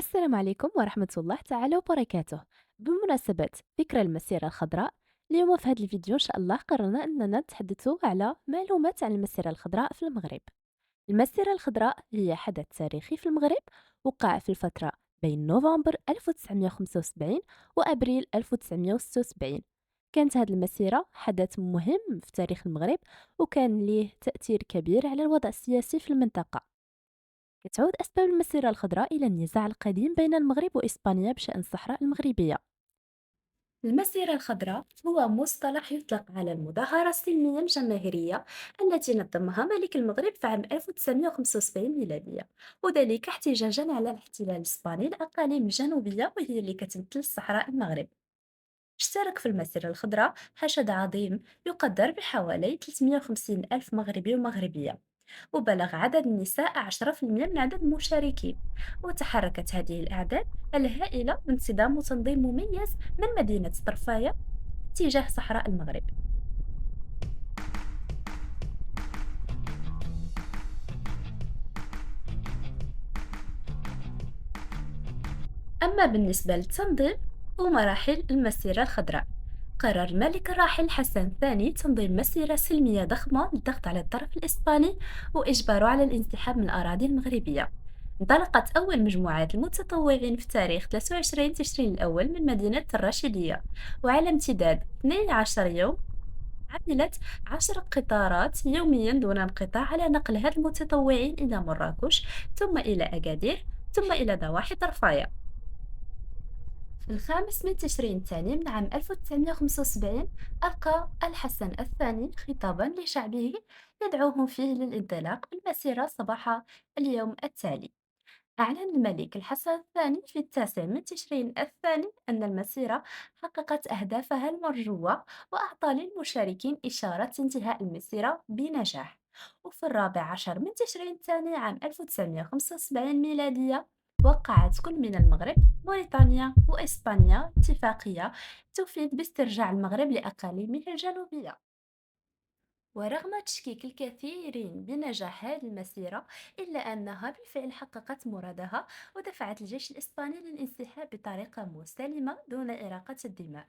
السلام عليكم ورحمة الله تعالى وبركاته. بمناسبة ذكرى المسيرة الخضراء، اليوم في هذا الفيديو إن شاء الله قررنا أننا نتحدث على معلومات عن المسيرة الخضراء في المغرب. المسيرة الخضراء هي حدث تاريخي في المغرب وقع في الفترة بين نوفمبر 1975 وأبريل 1976. كانت هذه المسيرة حدث مهم في تاريخ المغرب، وكان ليه تأثير كبير على الوضع السياسي في المنطقة. كتعود أسباب المسيرة الخضراء إلى النزاع القديم بين المغرب وإسبانيا بشأن الصحراء المغربية. المسيرة الخضراء هو مصطلح يطلق على المظاهرة السلمية الجماهيرية التي نظمها ملك المغرب في عام 1975 ميلادية، وذلك احتجاجا على الاحتلال الإسباني الأقاليم الجنوبية وهي اللي كتمثل الصحراء المغرب. اشترك في المسيرة الخضراء حشد عظيم يقدر بحوالي 350 ألف مغربي ومغربية، وبلغ عدد النساء 10% من عدد المشاركين. وتحركت هذه الأعداد الهائلة بانتظام وتنظيم مميز من مدينة طرفاية تجاه صحراء المغرب. أما بالنسبة للتنظيم ومراحل المسيرة الخضراء، قرر الملك الراحل حسن الثاني تنظيم مسيرة سلمية ضخمة للضغط على الطرف الإسباني وإجباره على الانسحاب من الأراضي المغربية. انطلقت أول مجموعات المتطوعين في تاريخ 23 تشرين الأول من مدينة الراشدية، وعلى امتداد 12 يوم عملت 10 قطارات يوميا دون انقطاع على نقل هاد المتطوعين إلى مراكش، ثم إلى أكادير، ثم إلى ضواحي طرفاية. في الخامس من تشرين الثاني من عام 1975 ألقى الحسن الثاني خطابا لشعبه يدعوهم فيه للانطلاق بالمسيرة صباح اليوم التالي. أعلن الملك الحسن الثاني في التاسع من تشرين الثاني أن المسيرة حققت أهدافها المرجوة، وأعطى للمشاركين إشارة انتهاء المسيرة بنجاح. وفي الرابع عشر من تشرين الثاني عام 1975 ميلادية وقعت كل من المغرب، موريتانيا وإسبانيا اتفاقية تفيد باسترجاع المغرب لأقاليمه الجنوبية. ورغم تشكيك الكثيرين بنجاح هذه المسيرة، إلا أنها بالفعل حققت مرادها ودفعت الجيش الإسباني للانسحاب بطريقة مسالمة دون إراقة الدماء.